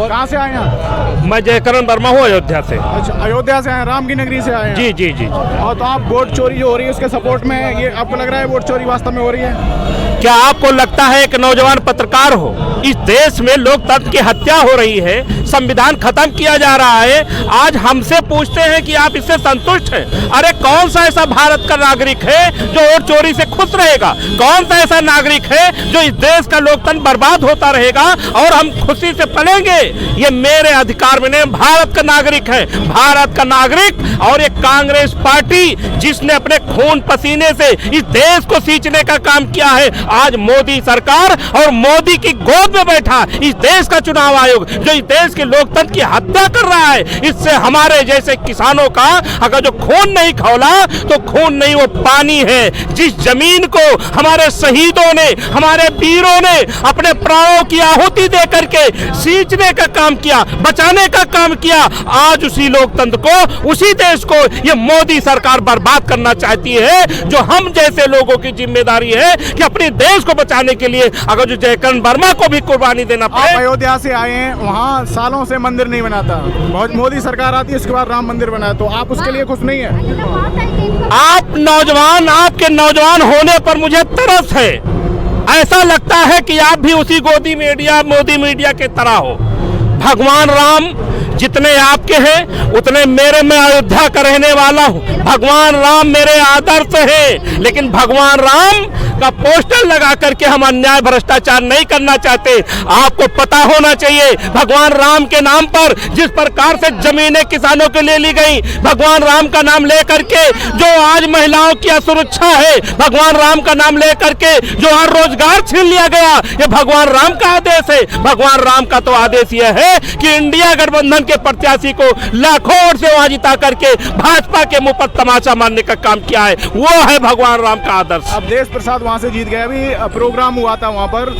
कहाँ से आए हैं? मैं जयकरण वर्मा हूँ, अयोध्या से। अच्छा, अयोध्या से आए, राम की नगरी से आए हैं। जी जी जी। और तो आप वोट चोरी जो हो रही है उसके सपोर्ट में, ये आपको लग रहा है वोट चोरी वास्तव में हो रही है? क्या आपको लगता है एक नौजवान पत्रकार हो, इस देश में लोकतंत्र की हत्या हो रही है, संविधान खत्म किया जा रहा है, आज हमसे पूछते हैं कि आप इससे संतुष्ट हैं? अरे कौन सा ऐसा भारत का नागरिक है जो वोट चोरी से खुश रहेगा? कौन सा ऐसा नागरिक है जो इस देश का लोकतंत्र बर्बाद होता रहेगा और हम खुशी से पलेंगे? ये मेरे अधिकार में नहीं, भारत का नागरिक है, भारत का नागरिक। और ये कांग्रेस पार्टी जिसने अपने खून पसीने से इस देश को सींचने का काम किया है, आज मोदी सरकार और मोदी की गोद में बैठा इस देश का चुनाव आयोग जो इस देश के लोकतंत्र की हत्या कर रहा है, इससे हमारे जैसे किसानों का अगर जो खून नहीं खौला तो खून नहीं, वो पानी है। जिस जमीन को हमारे शहीदों ने, हमारे वीरों ने अपने प्राणों की आहुति दे करके सींचने का काम किया, बचाने का काम किया, आज उसी लोकतंत्र को, उसी देश को ये मोदी सरकार बर्बाद करना चाहती है। जो हम जैसे लोगों की जिम्मेदारी है कि अपने देश को बचाने के लिए अगर जो जयकरण वर्मा को भी कुर्बानी देना पड़े। आप अयोध्या से आए हैं, वहाँ सालों से मंदिर नहीं बनाता, बहुत मोदी सरकार आती है उसके बाद राम मंदिर बना, तो आप उसके लिए खुश नहीं है? आप नौजवान, आपके नौजवान होने पर मुझे तरस है। ऐसा लगता है कि आप भी उसी मोदी मीडिया के तरह हो। भगवान राम जितने आपके हैं उतने मेरे, मैं अयोध्या का रहने वाला हूं। भगवान राम मेरे आदर्श है, लेकिन भगवान राम का पोस्टर लगा करके हम अन्याय भ्रष्टाचार नहीं करना चाहते। आपको पता होना चाहिए भगवान राम के नाम पर जिस प्रकार से जमीनें किसानों के लिए ली गई, भगवान राम का नाम लेकर के जो आज महिलाओं की असुरक्षा है, भगवान राम का नाम लेकर के जो आज रोजगार छीन लिया गया, ये भगवान राम का आदेश है। भगवान राम का तो आदेश यह है कि इंडिया गठबंधन के प्रत्याशी को लाखों वोट से वहां जिता करके भाजपा के मुंह पर तमाचा मारने का काम किया है, वो है भगवान राम का आदर्श। अब देश प्रसाद वहाँ से जीत गए, अभी प्रोग्राम हुआ था वहाँ पर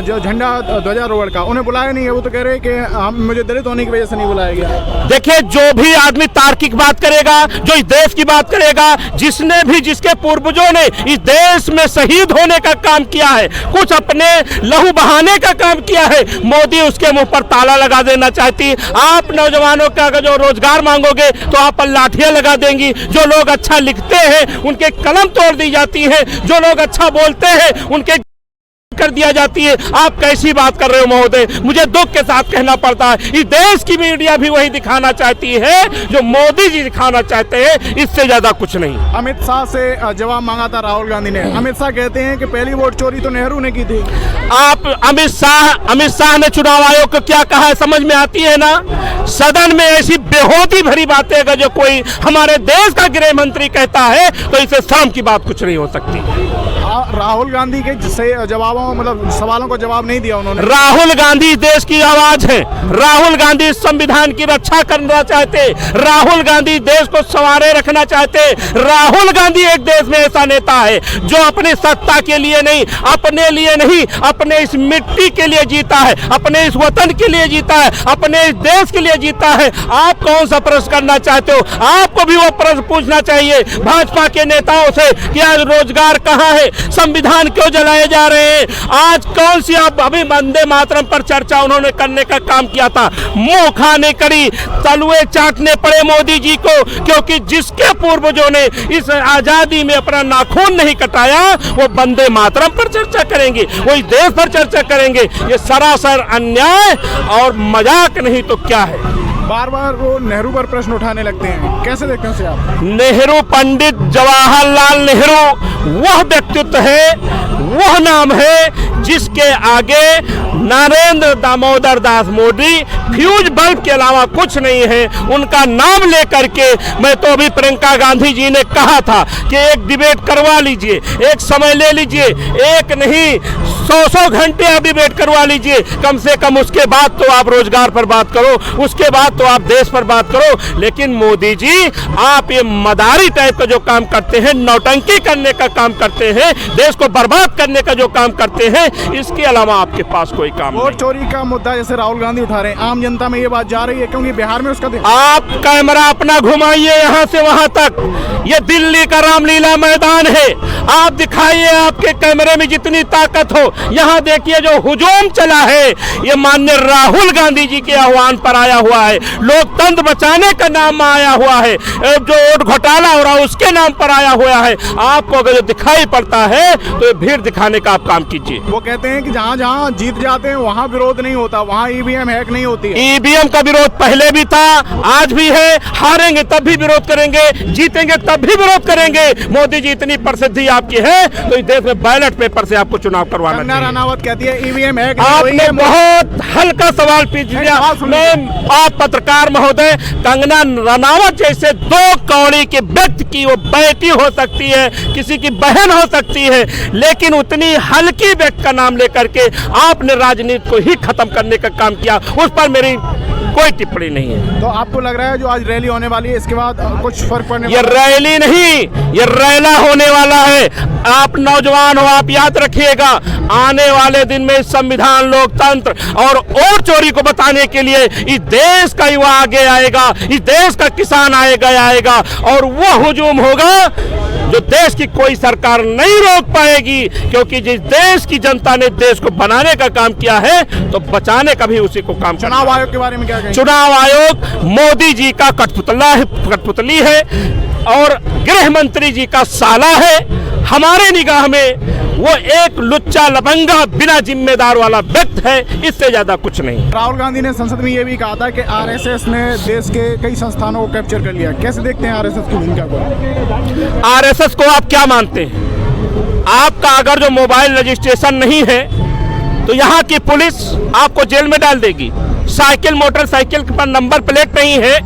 जो झंडा ध्वजारोहण का, उन्हें बुलाया नहीं है, वो तो कह रहे हैं कि हम मुझे दलित होने की वजह से नहीं बुलाया गया। देखिए, जो भी आदमी तार्किक बात करेगा, जो इस देश की बात करेगा, जिसने भी, जिसके पूर्वजों ने इस देश में शहीद होने का काम किया है, कुछ अपने लहू बहाने का काम किया है, मोदी उसके मुंह पर ताला लगा देना चाहती। आप नौजवानों का अगर जो रोजगार मांगोगे तो आप पर लाठियां लगा देंगी। जो लोग अच्छा लिखते हैं उनके कलम तोड़ दी जाती है, जो लोग अच्छा बोलते हैं उनके कर दिया जाती है। आप कैसी बात कर रहे हो महोदय? मुझे दुख के साथ कहना पड़ता है, इस देश की मीडिया भी वही दिखाना चाहती है जो मोदी जी दिखाना चाहते हैं, इससे ज्यादा कुछ नहीं। अमित शाह से जवाब मांगा था राहुल गांधी ने। अमित शाह कहते हैं कि पहली वोट चोरी तो नेहरू ने की थी। आप अमित शाह ने चुनाव आयोग को क्या कहा है समझ में आती है ना? सदन में ऐसी बेहोदी भरी बातें अगर जो कोई हमारे देश का गृह मंत्री कहता है तो इसे शर्म की बात कुछ नहीं हो सकती। राहुल गांधी के जवाबों, मतलब सवालों को जवाब नहीं दिया उन्होंने। राहुल गांधी देश की आवाज है, राहुल गांधी संविधान की रक्षा करना चाहते, राहुल गांधी देश को संवारे रखना चाहते। राहुल गांधी एक देश में ऐसा नेता है जो अपनी सत्ता के लिए नहीं, अपने लिए नहीं, अपने इस मिट्टी के लिए जीता है, अपने इस वतन के लिए जीता है, अपने इस देश के लिए जीता है। आप कौन सा प्रश्न करना चाहते हो? आपको भी वो प्रश्न पूछना चाहिए भाजपा के नेताओं से कि आज रोजगार कहाँ है, संविधान क्यों जलाए जा रहे हैं? आज कौन सी, आप अभी वंदे मातरम पर चर्चा उन्होंने करने का काम किया था, मुंह खाने कड़ी तलुए चाटने पड़े मोदी जी को, क्योंकि जिसके पूर्वजों ने इस आजादी में अपना नाखून नहीं कटाया वो वंदे मातरम पर चर्चा करेंगे, वो इस देश पर चर्चा करेंगे। ये सरासर अन्याय और मजाक नहीं तो क्या है। बार बार वो नेहरू पर प्रश्न उठाने लगते हैं, कैसे देखते हैं आप? नेहरू, पंडित जवाहरलाल नेहरू वह व्यक्तित्व है, वह नाम है जिसके आगे नरेंद्र दामोदर दास मोदी फ्यूज बल्ब के अलावा कुछ नहीं है। उनका नाम लेकर के मैं तो अभी प्रियंका गांधी जी ने कहा था कि एक डिबेट करवा लीजिए, एक समय ले लीजिए, एक नहीं 100 घंटे आप डिबेट करवा लीजिए, कम से कम उसके बाद तो आप रोजगार पर बात करो, उसके बाद तो आप देश पर बात करो। लेकिन मोदी जी, आप ये मदारी टाइप का जो काम करते हैं, नौटंकी करने का काम करते हैं, देश को बर्बाद करने का जो काम करते हैं, इसके अलावा आपके पास कोई काम वोट नहीं। चोरी का मुद्दा जैसे राहुल गांधी उठा रहे हैं, आम जनता में ये बात जा रही है क्योंकि बिहार में उसका आप कैमरा अपना घुमाइए यहाँ से वहां तक, ये दिल्ली का रामलीला मैदान है। आप दिखाइए आपके कैमरे में जितनी ताकत हो। यहाँ देखिए जो हुजूम चला है ये माननीय राहुल गांधी जी के आह्वान पर आया हुआ है, लोकतंत्र बचाने का नाम में आया हुआ है, जो वोट घोटाला हो रहा है उसके नाम पर आया हुआ है। आपको अगर जो दिखाई पड़ता है तो ये भीड़ दिखाने का आप काम कीजिए। वो कहते हैं कि जहाँ जहाँ जीत जाते हैं वहाँ विरोध नहीं होता, वहाँ ईवीएम हैक नहीं होती है। ईवीएम का विरोध पहले भी था, आज भी है, हारेंगे तब भी विरोध करेंगे, जीतेंगे तब भी विरोध करेंगे। मोदी जी इतनी प्रसिद्धि आपकी है तो इस देश में बैलेट पेपर से आपको चुनाव करवाना कंगना चाहिए। रनावत कहती है ईवीएम हैक। आपने बहुत हल्का सवाल पूछ लिया। मैं आप पत्रकार महोदय, कंगना रनावत जैसे दो कौड़ी के व्यक्ति की वो बेटी हो सकती है, किसी की बहन हो सकती है, लेकिन उतनी हल्की व्यक्ति का नाम लेकर के आपने राजनीति को ही खत्म करने का काम किया, उस पर मेरी कोई टिप्पणी नहीं है। तो आपको लग रहा है जो आज रैली होने वाली है इसके बाद कुछ फर्क पड़ने ये रैली नहीं, ये रैला होने वाला है। आप नौजवान हो, आप याद रखिएगा, आने वाले दिन में संविधान, लोकतंत्र और वोट चोरी को बताने के लिए इस देश का युवा आगे आएगा, इस देश का किसान आएगा और वो हुजूम होगा जो देश की कोई सरकार नहीं रोक पाएगी, क्योंकि जिस देश की जनता ने देश को बनाने का काम किया है तो बचाने का भी उसी को काम। चुनाव आयोग के बारे में क्या कहेंगे? चुनाव आयोग मोदी जी का कठपुतली है और गृह मंत्री जी का साला है। हमारे निगाह में वो एक लुच्चा लबंगा बिना जिम्मेदार वाला व्यक्ति है, इससे ज्यादा कुछ नहीं। राहुल गांधी ने संसद में ये भी कहा था कि आरएसएस ने देश के कई संस्थानों को कैप्चर कर लिया। कैसे देखते हैं आरएसएस की भूमिका को? आरएसएस को आप क्या मानते हैं? आपका अगर जो मोबाइल रजिस्ट्रेशन नहीं है तो यहाँ की पुलिस आपको जेल में डाल देगी। साइकिल मोटरसाइकिल पर नंबर प्लेट नहीं है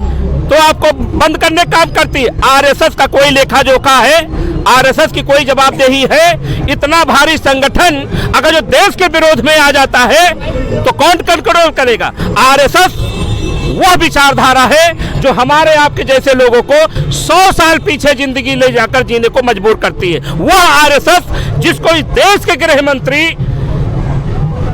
तो आपको बंद करने का काम करती है। आरएसएस का कोई लेखा जोखा है? आरएसएस की कोई जवाबदेही है? इतना भारी संगठन अगर जो देश के विरोध में आ जाता है तो कौन कंट्रोल करेगा? आरएसएस वह विचारधारा है जो हमारे आपके जैसे लोगों को 100 साल पीछे जिंदगी ले जाकर जीने को मजबूर करती है। वह आरएसएस जिसको इस देश के गृह मंत्री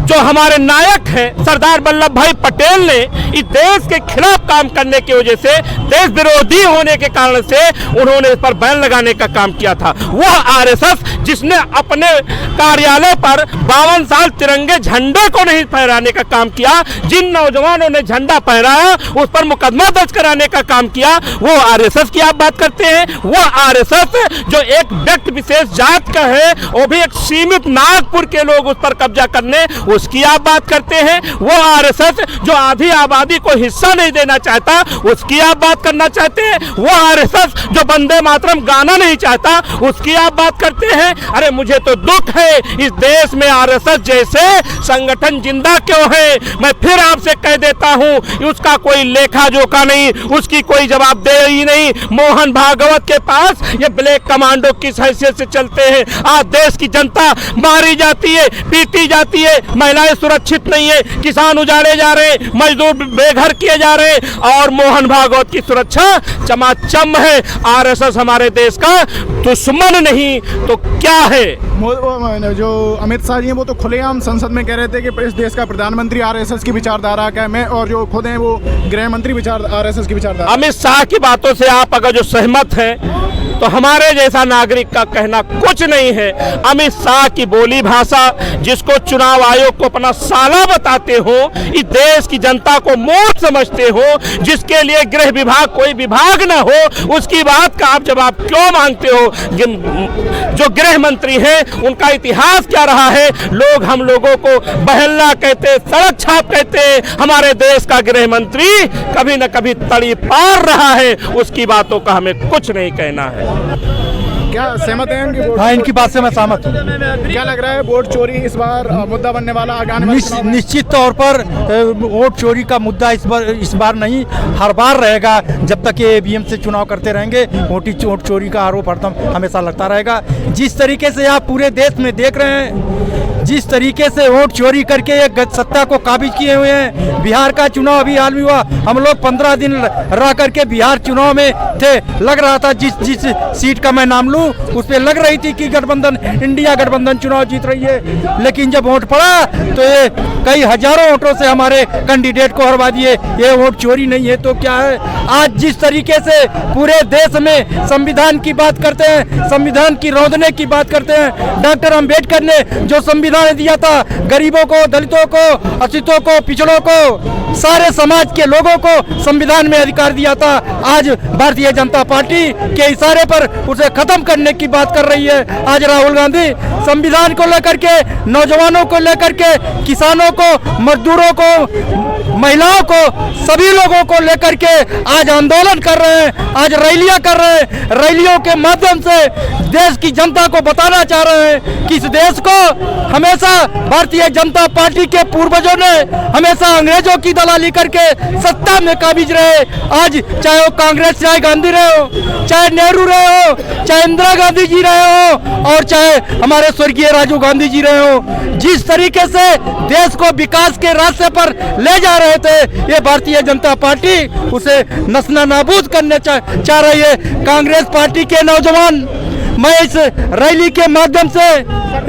जो हमारे नायक हैं सरदार वल्लभ भाई पटेल ने इस देश के खिलाफ काम करने की वजह से, देश विरोधी होने के कारण से उन्होंने इस पर बैन लगाने का काम किया था। वह आरएसएस जिसने अपने कार्यालय पर 52 साल तिरंगे झंडे को नहीं फहराने का काम किया, जिन नौजवानों ने झंडा फहराया उस पर मुकदमा दर्ज कराने का काम किया, वो आरएसएस की आप बात करते हैं। वह आरएसएस जो एक व्यक्ति विशेष जात का है, वो भी एक सीमित नागपुर के लोग उस पर कब्जा करने, उसकी आप बात करते हैं। वो आरएसएस जो आधी आबादी को हिस्सा नहीं देना चाहता, उसकी आप बात करना चाहते हैं। वो आरएसएस जो वंदे मातरम गाना नहीं चाहता, उसकी आप बात करते हैं। अरे मुझे तो दुख है इस देश में आरएसएस जैसे संगठन जिंदा क्यों है। मैं फिर आपसे कह देता हूं, उसका कोई लेखा जोखा नहीं, उसकी कोई जवाबदेही नहीं। मोहन भागवत के पास ये ब्लैक कमांडो किस हैसियत से चलते हैं? आज देश की जनता मारी जाती है, पीटी जाती है, महिलाएं सुरक्षित नहीं है, किसान उजाड़े जा रहे, मजदूर बेघर किए जा रहे और मोहन भागवत की सुरक्षा चमाचम है। आरएसएस हमारे देश का दुश्मन नहीं तो क्या है? जो अमित शाह जी हैं वो तो खुलेआम संसद में कह रहे थे कि इस देश का प्रधानमंत्री आरएसएस की विचारधारा का मैं, और जो खुद हैं वो गृह मंत्री आरएसएस की विचारधारा। अमित शाह की बातों से आप अगर जो सहमत हैं तो हमारे जैसा नागरिक का कहना कुछ नहीं है। अमित शाह की बोली भाषा, जिसको चुनाव आयोग को अपना साला बताते हो, इस देश की जनता को मूर्ख समझते हो, जिसके लिए गृह विभाग कोई विभाग ना हो, उसकी बात का आप जवाब क्यों मांगते हो? जो गृह मंत्री हैं उनका इतिहास क्या रहा है? लोग हम लोगों को बहल्ला कहते, सड़क छाप कहते। हमारे देश का गृह मंत्री कभी न कभी तड़ी पार रहा है, उसकी बातों का हमें कुछ नहीं कहना है। क्या सहमत हैं उनकी? हाँ, इनकी बात से मैं सहमत हूँ। क्या लग रहा है वोट चोरी इस बार मुद्दा बनने वाला आगे आने वाले चुनाव में? निश्चित तौर पर वोट चोरी का मुद्दा इस बार नहीं, हर बार रहेगा। जब तक ये ईवीएम से चुनाव करते रहेंगे वोट चोरी का आरोप हमेशा लगता रहेगा। जिस तरीके से आप पूरे देश में देख रहे हैं, जिस तरीके से वोट चोरी करके एक सत्ता को काबिज किए हुए हैं। बिहार का चुनाव अभी हाल में हुआ, हम लोग 15 दिन रह करके बिहार चुनाव में थे। लग रहा था जिस सीट का मैं नाम लूं नेहरू उस पर लग रही थी कि गठबंधन, इंडिया गठबंधन चुनाव जीत रही है, लेकिन जब वोट पड़ा तो ये कई हजारों वोटों से हमारे कैंडिडेट को हरवा दिए। ये वोट चोरी नहीं है तो क्या है? आज जिस तरीके से पूरे देश में संविधान की बात करते हैं, संविधान की रौंदने की बात करते हैं, डॉक्टर अंबेडकर ने जो संविधान दिया था, गरीबों को, दलितों को, अछूतों को, पिछड़ों को, सारे समाज के लोगों को संविधान में अधिकार दिया था। आज भारतीय जनता पार्टी के इशारे पर उसे खत्म करने की बात कर रही है। आज राहुल गांधी संविधान को लेकर के, नौजवानों को लेकर के, किसानों को, मजदूरों को, महिलाओं को, सभी लोगों को लेकर के आज आंदोलन कर रहे हैं, आज रैलियां कर रहे हैं। रैलियों के माध्यम से देश की जनता को बताना चाह रहे हैं कि इस देश को हमेशा भारतीय जनता पार्टी के पूर्वजों ने हमेशा अंग्रेजों की दलाली करके सत्ता में काबिज रहे। आज चाहे वो कांग्रेस, चाहे गांधी रहे हो, चाहे नेहरू रहे हो, चाहे इंदिरा गांधी जी रहे हो, और चाहे हमारे स्वर्गीय राजीव गांधी जी रहे हो, जिस तरीके से देश को विकास के रास्ते पर ले जा रहे थे, ये भारतीय जनता पार्टी उसे नस्ना नाबूद करने चाह रही है। कांग्रेस पार्टी के नौजवान, मैं इस रैली के माध्यम से,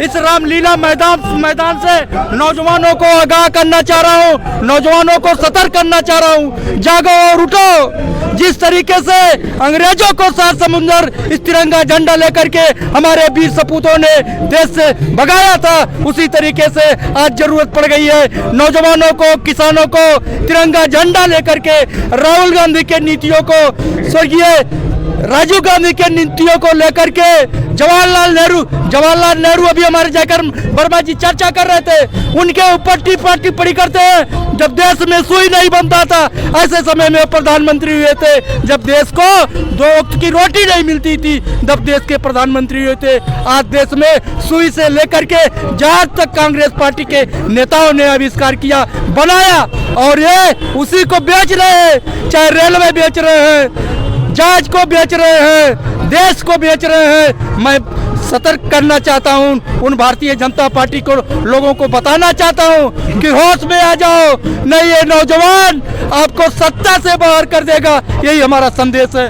इस रामलीला मैदान से नौजवानों को आगाह करना चाह रहा हूँ, नौजवानों को सतर्क करना चाह रहा हूँ, जागो और उठो। जिस तरीके से अंग्रेजों को सात समुंदर इस तिरंगा झंडा लेकर के हमारे वीर सपूतों ने देश से भगाया था, उसी तरीके से आज जरूरत पड़ गई है नौजवानों को, किसानों को तिरंगा झंडा लेकर के राहुल गांधी के नीतियों को, स्वर्गीय राजीव गांधी के नीतियों को लेकर के, जवाहरलाल नेहरू अभी हमारे जयकर वर्मा जी चर्चा कर रहे थे, उनके ऊपर टिप्पणी करते हैं। जब देश में सुई नहीं बनता था, ऐसे समय में प्रधानमंत्री हुए थे। जब देश को 2 वक्त की रोटी नहीं मिलती थी, तब देश के प्रधानमंत्री हुए थे। आज देश में सुई से लेकर के जहाज तक कांग्रेस पार्टी के नेताओं ने आविष्कार किया, बनाया, और ये उसी को बेच रहे हैं। चाहे रेलवे बेच रहे हैं, जहाज को बेच रहे हैं, देश को बेच रहे हैं। मैं सतर्क करना चाहता हूं उन भारतीय जनता पार्टी को, लोगों को बताना चाहता हूं कि होश में आ जाओ, नहीं ये नौजवान आपको सत्ता से बाहर कर देगा। यही हमारा संदेश है।